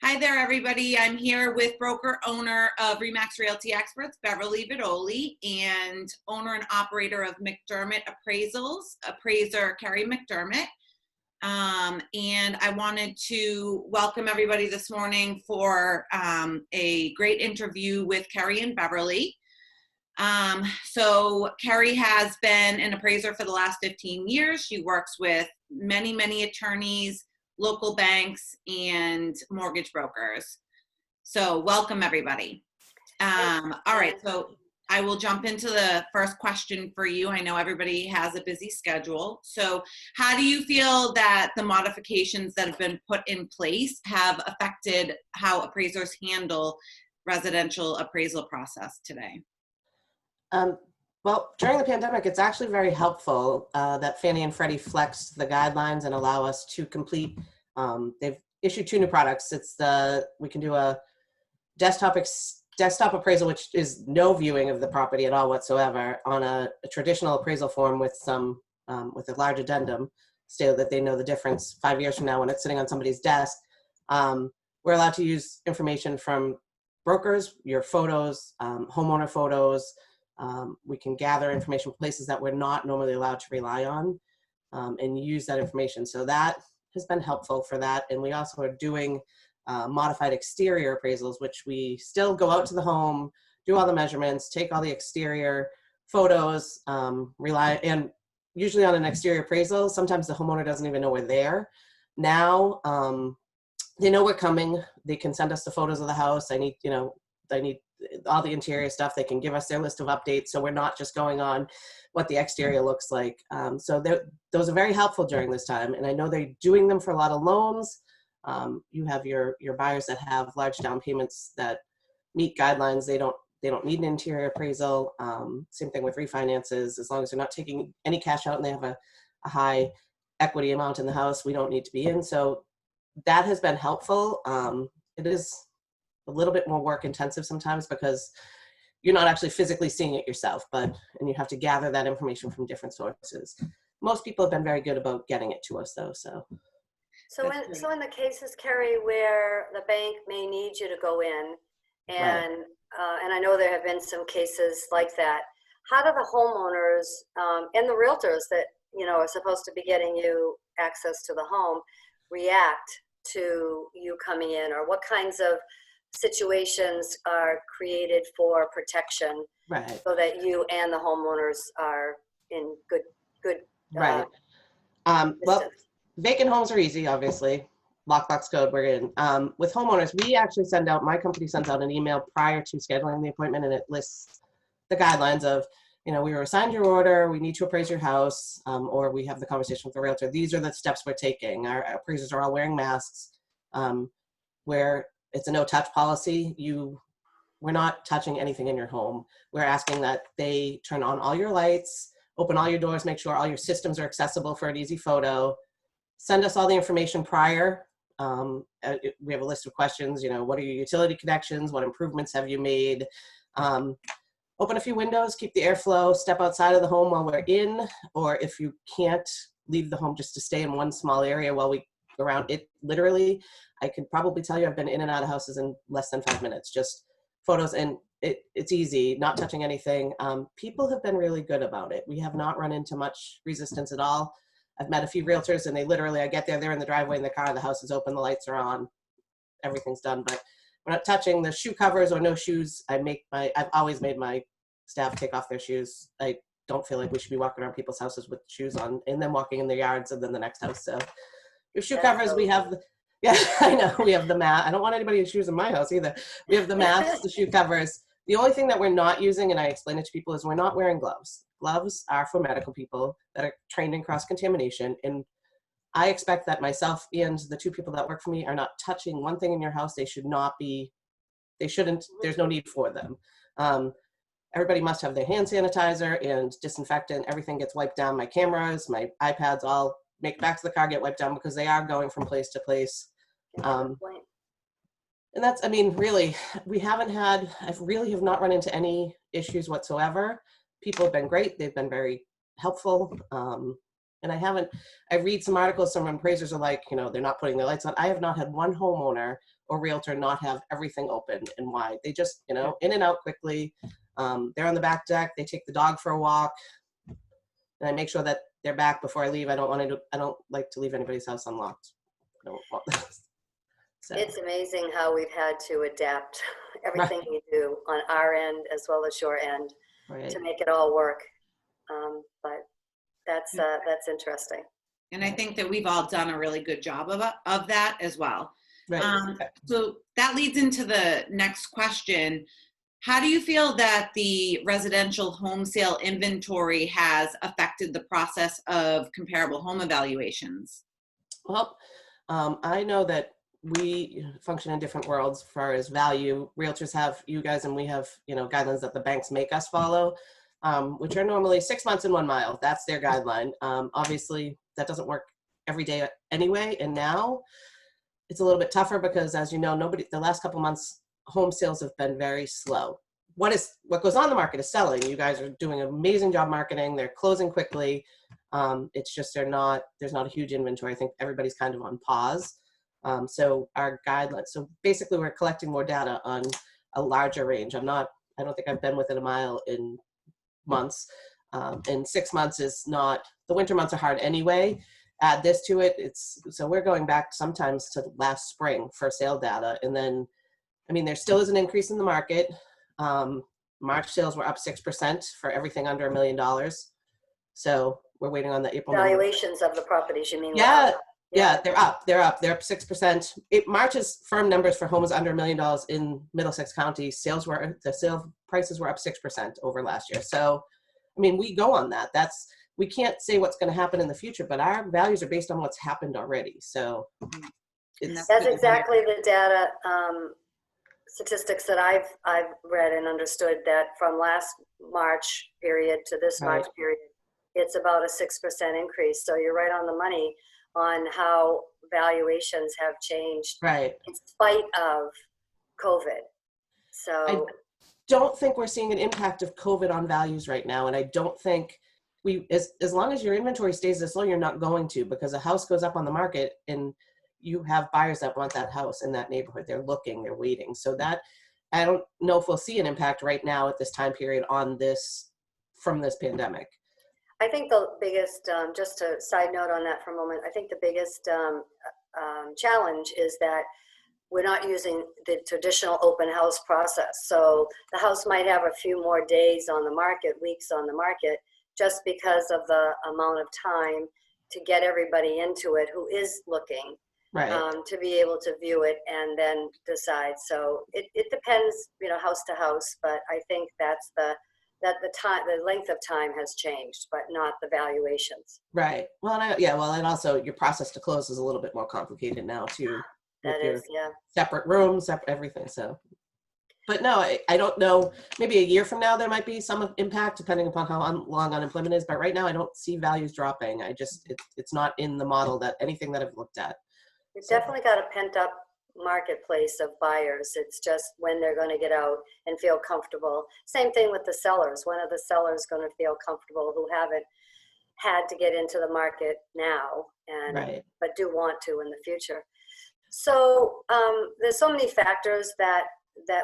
Hi there, everybody. I'm here with broker owner of RE/MAX Realty Experts, Beverly Vidoli, and owner and operator of McDermott Appraisals, appraiser Kerry McDermott. And I wanted to welcome everybody this morning for a great interview with Kerry and Beverly. So Kerry has been an appraiser for the last 15 years. She works with many attorneys, local banks, and mortgage brokers. So welcome, everybody. All right, so I will jump into the first question for you. I know everybody has a busy schedule. So how do you feel that the modifications that have been put in place have affected how appraisers handle residential appraisal process today? Well, during the pandemic, it's actually very helpful that Fannie and Freddie flexed the guidelines and allow us to complete. They've issued 2 new products. It's we can do a desktop appraisal, which is no viewing of the property at all whatsoever, on a traditional appraisal form with with a large addendum, so that they know the difference 5 years from now when it's sitting on somebody's desk. We're allowed to use information from brokers, your photos, homeowner photos. We can gather information from places that we're not normally allowed to rely on, and use that information. So that has been helpful for that. And we also are doing modified exterior appraisals, which we still go out to the home, do all the measurements, take all the exterior photos, and usually on an exterior appraisal, sometimes the homeowner doesn't even know we're there. Now, they know we're coming. They can send us the photos of the house. I need all the interior stuff. They can give us their list of updates, so we're not just going on what the exterior looks like. So those are very helpful during this time, and I know they're doing them for a lot of loans. You have your buyers that have large down payments that meet guidelines. They don't need an interior appraisal. Same thing with refinances. As long as they're not taking any cash out and they have a high equity amount in the house, we don't need to be in. So that has been helpful. It is a little bit more work intensive sometimes because you're not actually physically seeing it yourself, and you have to gather that information from different sources. Most people have been very good about getting it to us, though. So in the cases, Kerry, where the bank may need you to go in, and right. And I know there have been some cases like that, how do the homeowners and the realtors that are supposed to be getting you access to the home react to you coming in, or what kinds of situations are created for protection, right, so that you and the homeowners are in good right. Well, vacant homes are easy, obviously. Lockbox code, we're in. With homeowners, my company sends out an email prior to scheduling the appointment, and it lists the guidelines of, we were assigned your order, we need to appraise your house, or we have the conversation with the realtor. These are the steps we're taking. Our appraisers are all wearing masks, where it's a no-touch policy. We're not touching anything in your home. We're asking that they turn on all your lights, open all your doors, make sure all your systems are accessible for an easy photo. Send us all the information prior. We have a list of questions. What are your utility connections? What improvements have you made? Open a few windows, keep the airflow, step outside of the home while we're in, or if you can't, leave the home just to stay in one small area while we go around it. Literally, I could probably tell you I've been in and out of houses in less than 5 minutes, just photos, and it's easy, not touching anything. People have been really good about it. We have not run into much resistance at all. I've met a few realtors, and I get there, they're in the driveway in the car, the house is open, the lights are on, everything's done, but we're not touching the shoe covers or no shoes. I've always made my staff take off their shoes. I don't feel like we should be walking around people's houses with shoes on and then walking in their yards and then the next house. So your shoe covers, we have, I know, we have the mat. I don't want anybody's shoes in my house either. We have the mats, the shoe covers. The only thing that we're not using, and I explain it to people, is we're not wearing gloves. Gloves are for medical people that are trained in cross-contamination. And I expect that myself and the 2 people that work for me are not touching one thing in your house. They shouldn't, there's no need for them. Everybody must have their hand sanitizer and disinfectant. Everything gets wiped down. My cameras, my iPads, all make back to the car, get wiped down, because they are going from place to place. And that's, really, I really have not run into any issues whatsoever. People have been great. They've been very helpful. and I read some articles, some appraisers are like, they're not putting their lights on. I have not had one homeowner or realtor not have everything open and wide. They just, in and out quickly. They're on the back deck. They take the dog for a walk, and I make sure that they're back before I leave. I don't like to leave anybody's house unlocked. I don't want that. So. It's amazing how we've had to adapt everything we do on our end as well as your end to make it all work. But that's interesting. And I think that we've all done a really good job of that as well. Right. So that leads into the next question. How do you feel that the residential home sale inventory has affected the process of comparable home evaluations? Well, I know that we function in different worlds as far as value. Realtors have you guys, and we have, guidelines that the banks make us follow, which are normally 6 months and 1 mile. That's their guideline. Obviously, that doesn't work every day anyway. And now it's a little bit tougher because, as you know, the last couple months, home sales have been very slow. What goes on the market is selling. You guys are doing an amazing job marketing. They're closing quickly. It's just there's not a huge inventory. I think everybody's kind of on pause. So our guidelines, so basically we're collecting more data on a larger range. I don't think I've been within a mile in months. And 6 months is not, the winter months are hard anyway. Add this to it, so we're going back sometimes to last spring for sale data. And then, there still is an increase in the market. March sales were up 6% for everything under $1 million. So we're waiting on the April valuations of the properties, you mean? Yeah, they're up 6%. March is firm numbers for homes under $1 million in Middlesex County. The sale prices were up 6% over last year. So, we go on that. We can't say what's going to happen in the future, but our values are based on what's happened already. So that's exactly the data statistics that I've read and understood, that from last March period to this March period, it's about a 6% increase. So you're right on the money on how valuations have changed in spite of COVID. So I don't think we're seeing an impact of COVID on values right now. And I don't think as long as your inventory stays this low, you're not going to, because a house goes up on the market and you have buyers that want that house in that neighborhood. They're looking, they're waiting. So that, I don't know if we'll see an impact right now at this time period on this, from this pandemic. I think the biggest, just to side note on that for a moment, I think the biggest challenge is that we're not using the traditional open house process. So the house might have a few more days on the market, weeks on the market, just because of the amount of time to get everybody into it who is looking, to be able to view it and then decide. So it depends, house to house, but I think that's the length of time has changed, but not the valuations. Right. Well, and also your process to close is a little bit more complicated now too. That is, separate rooms, separate everything. So, but no, I don't know. Maybe a year from now there might be some impact depending upon how long unemployment is. But right now I don't see values dropping. It's not in the model that anything that I've looked at. We've definitely got a pent up marketplace of buyers. It's just when they're going to get out and feel comfortable. Same thing with the sellers. When are the sellers going to feel comfortable who haven't had to get into the market now but do want to in the future? So there's so many factors that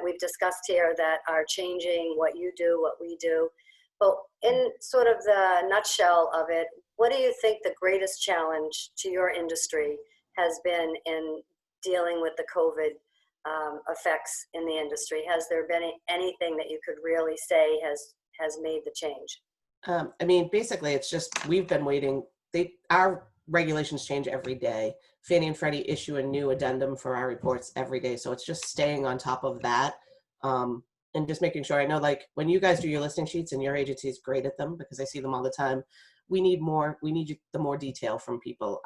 we've discussed here that are changing what you do, what we do. But in sort of the nutshell of it, what do you think the greatest challenge to your industry has been in dealing with the COVID effects in the industry? Has there been anything that you could really say has made the change? Basically, it's just we've been waiting. Our regulations change every day. Fannie and Freddie issue a new addendum for our reports every day. So it's just staying on top of that and just making sure. I know, like, when you guys do your listing sheets, and your agency is great at them because I see them all the time. We need the more detail from people.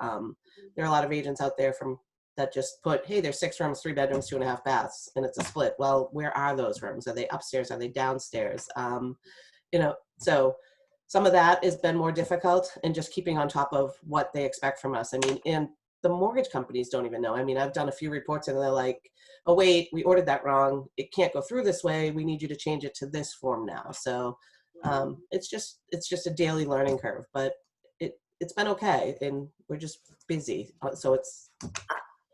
There are a lot of agents out there that just put, hey, there's 6 rooms, 3 bedrooms, 2.5 baths, and it's a split. Well, where are those rooms? Are they upstairs? Are they downstairs? So some of that has been more difficult, and just keeping on top of what they expect from us. And the mortgage companies don't even know. I've done a few reports and they're like, oh, wait, we ordered that wrong. It can't go through this way. We need you to change it to this form now. So it's just a daily learning curve, but it's been okay, and we're just busy. So it's.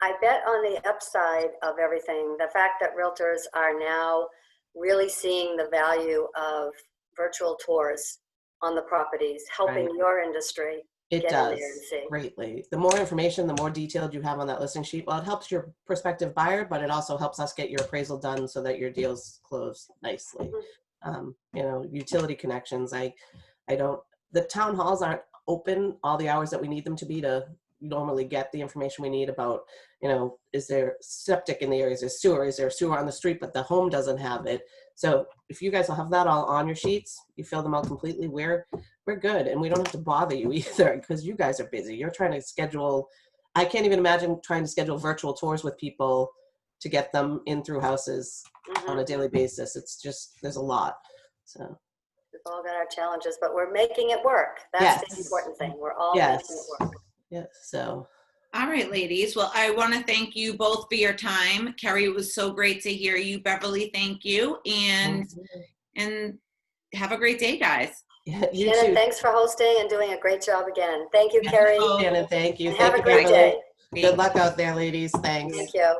I bet on the upside of everything, the fact that realtors are now really seeing the value of virtual tours on the properties, helping Right. your industry It get does in there and see. greatly. The more information, the more detailed you have on that listing sheet, well, it helps your prospective buyer, but it also helps us get your appraisal done so that your deals close nicely. You know, utility connections. The town halls aren't open all the hours that we need them to be to normally get the information we need about, you know, is there septic in the area, is there sewer on the street, but the home doesn't have it. So if you guys will have that all on your sheets, you fill them out completely, we're good, and we don't have to bother you either, because you guys are busy. You're trying to schedule, I can't even imagine trying to schedule virtual tours with people to get them in through houses on a daily basis. It's just, there's a lot. So we've all got our challenges, but we're making it work. That's the important thing. We're all making it work. Yeah, so. All right, ladies. Well, I want to thank you both for your time. Kerry, it was so great to hear you. Beverly, thank you. And have a great day, guys. Yeah, you Shannon, too. thanks for hosting and doing a great job again. Thank you, Kerry. Shannon, thank you. And Thank have you, a great Beverly. day. Good luck out there, ladies. Thanks. Thank you.